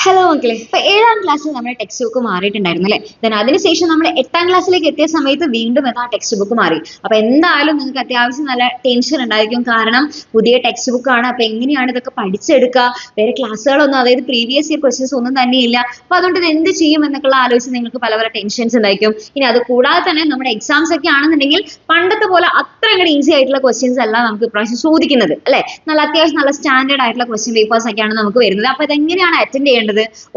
Hello മക്കളെ, ഇപ്പൊ 7ാം ക്ലാസ്സിൽ നമ്മുടെ ടെക്സ്റ്റ് ബുക്ക് മാറിയിട്ടുണ്ടായിരുന്നു അല്ലേ? അതിനുശേഷം നമ്മൾ 8ാം ക്ലാസ്സിലേക്ക് എത്തിയ സമയത്ത് വീണ്ടും ആ ടെക്സ്റ്റ് ബുക്ക് മാറി. അപ്പൊ എന്തായാലും നിങ്ങൾക്ക് അത്യാവശ്യം നല്ല ടെൻഷൻ ഉണ്ടായിരിക്കും. കാരണം പുതിയ ടെക്സ്റ്റ് ബുക്ക് ആണ്. അപ്പൊ എങ്ങനെയാണ് ഇതൊക്കെ പഠിച്ചെടുക്കുക? വേറെ ക്ലാസ്സുകളൊന്നും, അതായത് പ്രീവിയസ് ഇയർ ക്വസ്റ്റ്യൻസ് ഒന്നും തന്നെയില്ല. അപ്പൊ അതുകൊണ്ട് ഇത് എന്ത് ചെയ്യും എന്നൊക്കെയുള്ള ആലോചിച്ച് നിങ്ങൾക്ക് പല പല ടെൻഷൻസ് ഉണ്ടായിരിക്കും. ഇനി അത് കൂടാതെ തന്നെ നമ്മുടെ എക്സാംസ് ഒക്കെ ആണെന്നുണ്ടെങ്കിൽ പണ്ടത്തെ പോലെ അത്ര അങ്ങോട്ട് ഈസി ആയിട്ടുള്ള ക്വസ്റ്റ്യൻസ് അല്ല നമുക്ക് ഇപ്രാവശ്യം ചോദിക്കുന്നത് അല്ലെ? അത്യാവശ്യം നല്ല സ്റ്റാൻഡേർഡ് ആയിട്ടുള്ള ക്വസ്റ്റ്യൻ പേപ്പേഴ്സ് ഒക്കെയാണ് നമുക്ക് വരുന്നത്. അപ്പൊ ഇതെങ്ങനെയാണ് അറ്റൻഡ് ചെയ്യേണ്ടത്,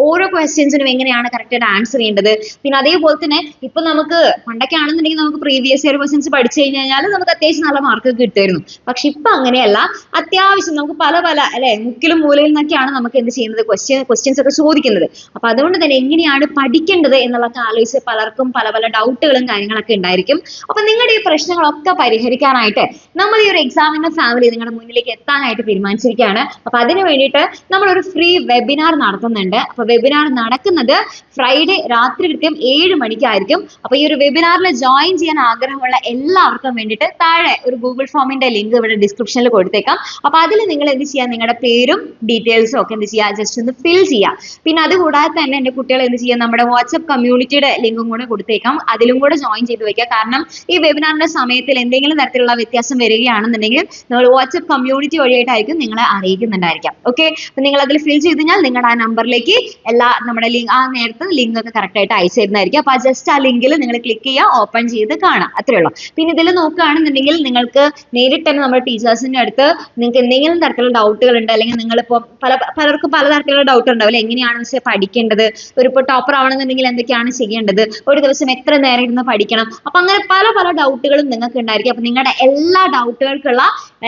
ഓരോ ക്വസ്റ്റ്യൻസിനും എങ്ങനെയാണ് കറക്റ്റ് ആയിട്ട് ആൻസർ ചെയ്യേണ്ടത്, പിന്നെ അതേപോലെ തന്നെ ഇപ്പൊ നമുക്ക് പണ്ടൊക്കെ ആണെന്നുണ്ടെങ്കിൽ നമുക്ക് പ്രീവിയസ് ഇയർ ക്വസ്റ്റ്യൻസ് പഠിച്ചു കഴിഞ്ഞാൽ നമുക്ക് അത്യാവശ്യം നല്ല മാർക്ക് കിട്ടുമായിരുന്നു. പക്ഷെ ഇപ്പൊ അങ്ങനെയല്ല. അത്യാവശ്യം നമുക്ക് പല പല അല്ലെ മുക്കിലും മൂലയിൽ നിന്നൊക്കെയാണ് നമുക്ക് എന്ത് ചെയ്യുന്നത്, ക്വസ്റ്റ്യൻസ് ഒക്കെ ചോദിക്കുന്നത്. അപ്പൊ അതുകൊണ്ട് തന്നെ എങ്ങനെയാണ് പഠിക്കേണ്ടത് എന്നുള്ളതൊക്കെ ആലോചിച്ച് പലർക്കും പല പല ഡൗട്ടുകളും കാര്യങ്ങളൊക്കെ ഉണ്ടായിരിക്കും. അപ്പൊ നിങ്ങളുടെ ഈ പ്രശ്നങ്ങളൊക്കെ പരിഹരിക്കാനായിട്ട് നമ്മൾ ഈ ഒരു എക്സാമിന്റെ ഫാമിലി നിങ്ങളുടെ മുന്നിലേക്ക് എത്താനായിട്ട് തീരുമാനിച്ചിരിക്കുകയാണ്. അപ്പൊ അതിന് വേണ്ടിയിട്ട് നമ്മൾ ഒരു ഫ്രീ വെബിനാർ നടത്തുന്നുണ്ട്. അപ്പൊ വെബിനാർ നടക്കുന്നത് ഫ്രൈഡേ രാത്രി കൃത്യം 7 മണിക്കായിരിക്കും. അപ്പൊ ഈ ഒരു വെബിനാറിൽ ജോയിൻ ചെയ്യാൻ ആഗ്രഹമുള്ള എല്ലാവർക്കും വേണ്ടിയിട്ട് താഴെ ഒരു ഗൂഗിൾ ഫോമിന്റെ ലിങ്ക് ഇവിടെ ഡിസ്ക്രിപ്ഷനിൽ കൊടുത്തേക്കാം. അപ്പൊ അതിൽ നിങ്ങൾ എന്ത് ചെയ്യുക, നിങ്ങളുടെ പേരും ഡീറ്റെയിൽസും ഒക്കെ എന്ത് ചെയ്യുക, ജസ്റ്റ് ഒന്ന് ഫിൽ ചെയ്യുക. പിന്നെ അതുകൂടാതെ തന്നെ എന്റെ കുട്ടികൾ എന്ത് ചെയ്യുക, നമ്മുടെ വാട്സ്ആപ്പ് കമ്മ്യൂണിറ്റിയുടെ ലിങ്കും കൂടെ കൊടുത്തേക്കാം. അതിലും കൂടെ ജോയിൻ ചെയ്ത് വെക്കുക. കാരണം ഈ വെബിനാറിന്റെ സമയത്തിൽ എന്തെങ്കിലും തരത്തിലുള്ള വ്യത്യാസം വരികയാണെന്നുണ്ടെങ്കിൽ നമ്മൾ വാട്സ്ആപ്പ് കമ്മ്യൂണിറ്റി വഴിയായിട്ടായിരിക്കും നിങ്ങളെ അറിയിക്കുന്നുണ്ടായിരിക്കാം. ഓക്കെ, അപ്പൊ നിങ്ങൾ അതിൽ ഫിൽ ചെയ്ത് കഴിഞ്ഞാൽ നിങ്ങളുടെ ആ നമ്പറിലേക്ക് എല്ലാ നമ്മുടെ ലിങ്ക് ആ നേരത്തെ ലിങ്ക് ഒക്കെ കറക്റ്റ് ആയിട്ട് അയച്ചു തരുന്നതായിരിക്കും. അപ്പൊ ജസ്റ്റ് ആ ലിങ്കിൽ നിങ്ങൾ ക്ലിക്ക് ചെയ്യുക, ഓപ്പൺ ചെയ്ത് കാണാം, അത്രേ ഉള്ളൂ. പിന്നെ ഇതിൽ നോക്കുകയാണെന്നുണ്ടെങ്കിൽ നിങ്ങൾക്ക് നേരിട്ട് തന്നെ നമ്മുടെ ടീച്ചേഴ്സിന്റെ അടുത്ത് നിങ്ങൾക്ക് എന്തെങ്കിലും തരത്തിലുള്ള ഡൗട്ടുകൾ ഉണ്ട്, അല്ലെങ്കിൽ നിങ്ങളിപ്പോൾ പലർക്കും പലതരത്തിലുള്ള ഡൗട്ട് ഉണ്ടാവില്ല, എങ്ങനെയാണ് മിസ്സേ പഠിക്കേണ്ടത്, ഒരു ഇപ്പോൾ ടോപ്പർ ആവണമെന്നുണ്ടെങ്കിൽ എന്തൊക്കെയാണ് ചെയ്യേണ്ടത്, ഒരു ദിവസം എത്ര നേരം ഇരുന്ന് പഠിക്കണം, അപ്പൊ അങ്ങനെ പല പല ഡൗട്ടുകളും നിങ്ങൾക്ക് ഉണ്ടായിരിക്കും. അപ്പൊ നിങ്ങളുടെ എല്ലാ ഡൗട്ടുകൾക്കുള്ള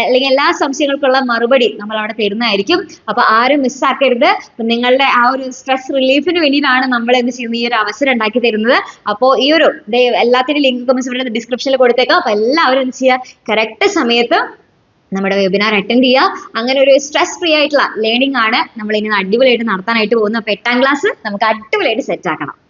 അല്ലെങ്കിൽ എല്ലാ സംശയങ്ങൾക്കുള്ള മറുപടി നമ്മൾ അവിടെ തരുന്നതായിരിക്കും. അപ്പൊ ആരും മിസ്സാക്കരുത്. നിങ്ങളുടെ ആ ഒരു സ്ട്രെസ് റിലീഫിന് വേണ്ടിയിട്ടാണ് നമ്മൾ എന്ത് ചെയ്യുന്നത്, ഈ ഒരു അവസരം ഉണ്ടാക്കി തരുന്നത്. അപ്പോൾ ഈ ഒരു എല്ലാത്തിനും ലിങ്ക് ഇവിടെ ഡിസ്ക്രിപ്ഷനിൽ കൊടുത്തേക്കാം. അപ്പൊ എല്ലാവരും എന്ത് ചെയ്യുക, കറക്റ്റ് സമയത്ത് നമ്മുടെ വെബിനാർ അറ്റൻഡ് ചെയ്യുക. അങ്ങനെ ഒരു സ്ട്രെസ് ഫ്രീ ആയിട്ടുള്ള ലേണിംഗ് ആണ് നമ്മൾ ഇനി അടിപൊളിയായിട്ട് നടത്താനായിട്ട് പോകുന്നത്. അപ്പൊ 8ാം ക്ലാസ് നമുക്ക് അടിപൊളിയായിട്ട് സെറ്റ് ആക്കണം.